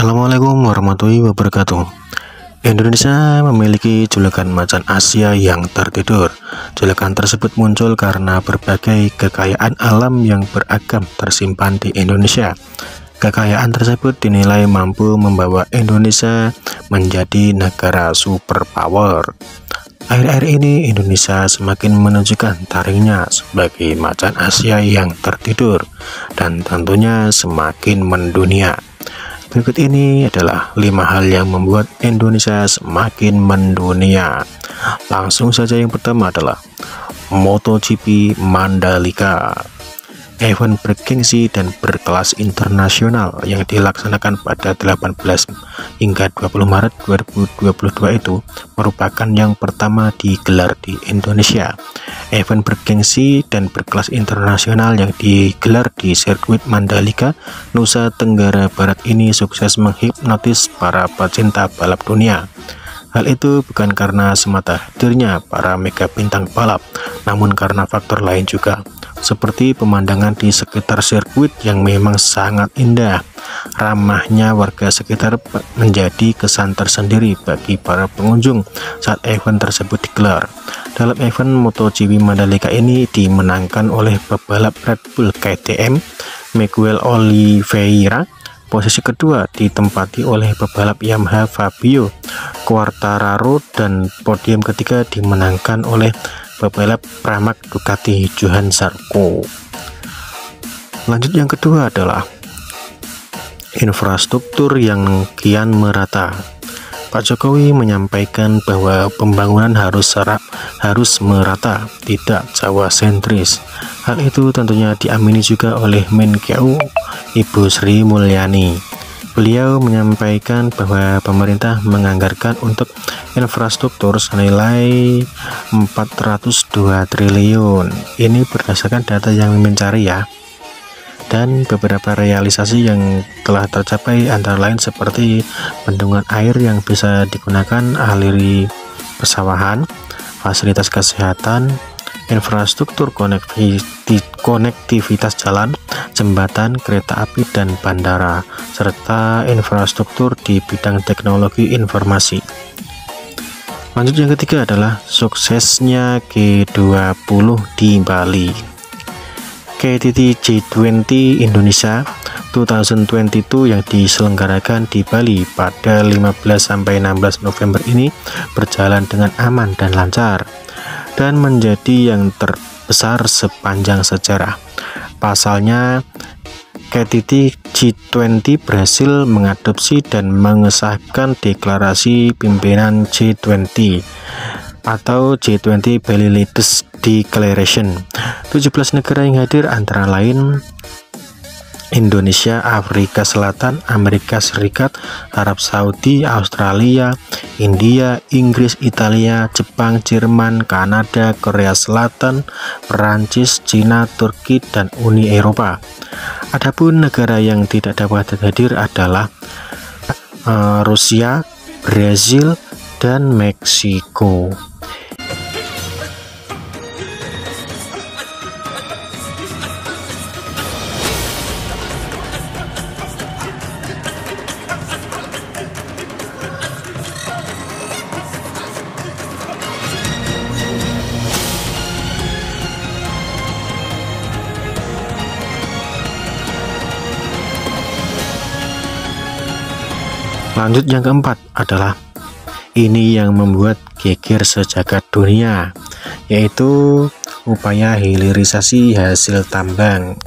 Assalamualaikum warahmatullahi wabarakatuh. Indonesia memiliki julukan macan Asia yang tertidur. Julukan tersebut muncul karena berbagai kekayaan alam yang beragam tersimpan di Indonesia. Kekayaan tersebut dinilai mampu membawa Indonesia menjadi negara superpower. Akhir-akhir ini Indonesia semakin menunjukkan taringnya sebagai macan Asia yang tertidur dan tentunya semakin mendunia. Berikut ini adalah 5 hal yang membuat Indonesia semakin mendunia. Langsung saja, yang pertama adalah MotoGP Mandalika. Event bergengsi dan berkelas internasional yang dilaksanakan pada 18 hingga 20 Maret 2022 itu merupakan yang pertama digelar di Indonesia. Event bergengsi dan berkelas internasional yang digelar di sirkuit Mandalika, Nusa Tenggara Barat ini sukses menghipnotis para pecinta balap dunia. Hal itu bukan karena semata hadirnya para mega bintang balap, namun karena faktor lain juga, seperti pemandangan di sekitar sirkuit yang memang sangat indah. Ramahnya warga sekitar menjadi kesan tersendiri bagi para pengunjung saat event tersebut digelar. Dalam event MotoGP Mandalika ini dimenangkan oleh pebalap Red Bull KTM, Miguel Oliveira. Posisi kedua ditempati oleh pebalap Yamaha Fabio Quartararo dan podium ketiga dimenangkan oleh pebalap Pramac Ducati Johann Zarco. Lanjut, yang kedua adalah infrastruktur yang kian merata. Pak Jokowi menyampaikan bahwa pembangunan harus merata, tidak Jawa sentris. Hal itu tentunya diamini juga oleh Menkeu Ibu Sri Mulyani. Beliau menyampaikan bahwa pemerintah menganggarkan untuk infrastruktur senilai 402 triliun. Ini berdasarkan data yang mencari ya. Dan beberapa realisasi yang telah tercapai antara lain seperti bendungan air yang bisa digunakan aliri persawahan, fasilitas kesehatan, infrastruktur konektivitas jalan, jembatan, kereta api, dan bandara, serta infrastruktur di bidang teknologi informasi. Lanjut, yang ketiga adalah suksesnya G20 di Bali. KTT G20 Indonesia 2022 yang diselenggarakan di Bali pada 15-16 November ini berjalan dengan aman dan lancar dan menjadi yang terbesar sepanjang sejarah. Pasalnya, KTT G20 berhasil mengadopsi dan mengesahkan deklarasi pimpinan G20 atau G20 Bali Leaders Declaration. 17 negara yang hadir antara lain Indonesia, Afrika Selatan, Amerika Serikat, Arab Saudi, Australia, India, Inggris, Italia, Jepang, Jerman, Kanada, Korea Selatan, Perancis, Cina, Turki, dan Uni Eropa. Adapun negara yang tidak dapat hadir adalah Rusia, Brazil, dan Meksiko. Lanjut, yang keempat adalah ini yang membuat geger sejagat dunia, yaitu upaya hilirisasi hasil tambang.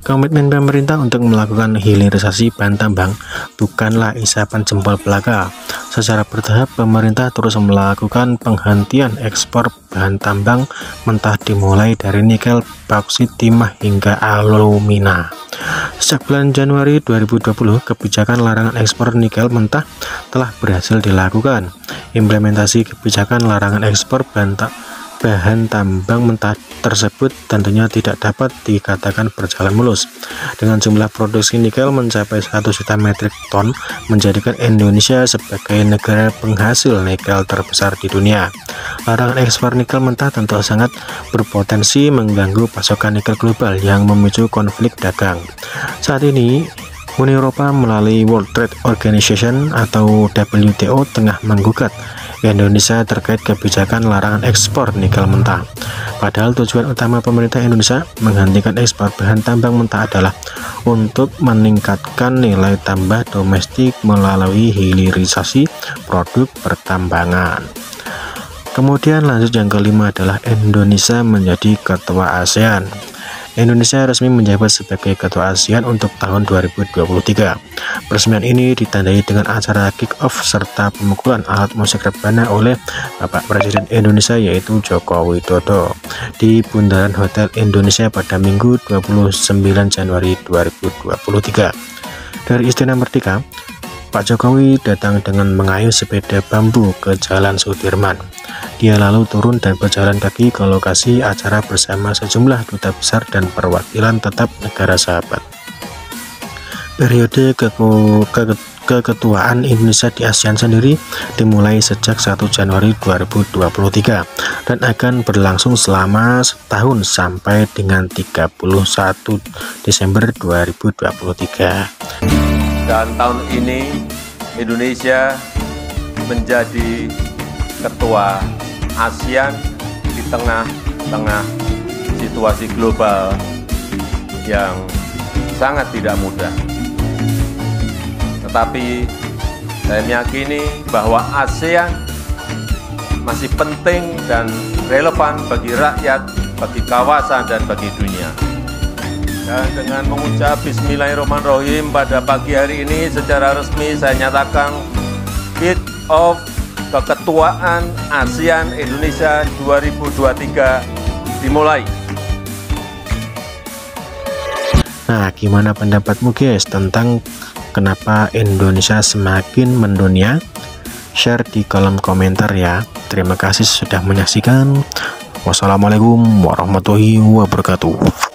Komitmen pemerintah untuk melakukan hilirisasi bahan tambang bukanlah isapan jempol belaka. Secara bertahap, pemerintah terus melakukan penghentian ekspor bahan tambang mentah dimulai dari nikel, bauksit, timah, hingga alumina. Sejak bulan Januari 2020, kebijakan larangan ekspor nikel mentah telah berhasil dilakukan. Implementasi kebijakan larangan ekspor bahan tambang mentah tersebut tentunya tidak dapat dikatakan berjalan mulus. Dengan jumlah produksi nikel mencapai 1 juta metrik ton, menjadikan Indonesia sebagai negara penghasil nikel terbesar di dunia. Larangan ekspor nikel mentah tentu sangat berpotensi mengganggu pasokan nikel global yang memicu konflik dagang. Saat ini Uni Eropa melalui World Trade Organization atau WTO tengah menggugat Indonesia terkait kebijakan larangan ekspor nikel mentah. Padahal tujuan utama pemerintah Indonesia menghentikan ekspor bahan tambang mentah adalah untuk meningkatkan nilai tambah domestik melalui hilirisasi produk pertambangan. Kemudian lanjut yang kelima adalah Indonesia menjadi ketua ASEAN. Indonesia resmi menjabat sebagai ketua ASEAN untuk tahun 2023. Peresmian ini ditandai dengan acara kick-off serta pemukulan alat musik rebana oleh Bapak Presiden Indonesia yaitu Joko Widodo di Bundaran Hotel Indonesia pada Minggu 29 Januari 2023. Dari Istana Merdeka, Pak Jokowi datang dengan mengayuh sepeda bambu ke Jalan Sudirman. Dia lalu turun dan berjalan kaki ke lokasi acara bersama sejumlah duta besar dan perwakilan tetap negara sahabat. Periode keketuaan Indonesia di ASEAN sendiri dimulai sejak 1 Januari 2023 dan akan berlangsung selama setahun sampai dengan 31 Desember 2023. Dan tahun ini Indonesia menjadi ketua ASEAN di tengah-tengah situasi global yang sangat tidak mudah. Tetapi saya meyakini bahwa ASEAN masih penting dan relevan bagi rakyat, bagi kawasan, dan bagi dunia. Dan dengan mengucap Bismillahirrahmanirrahim pada pagi hari ini secara resmi saya nyatakan kick off keketuaan ASEAN Indonesia 2023 dimulai. Nah, gimana pendapatmu guys tentang kenapa Indonesia semakin mendunia? Share di kolom komentar ya. Terima kasih sudah menyaksikan. Wassalamualaikum warahmatullahi wabarakatuh.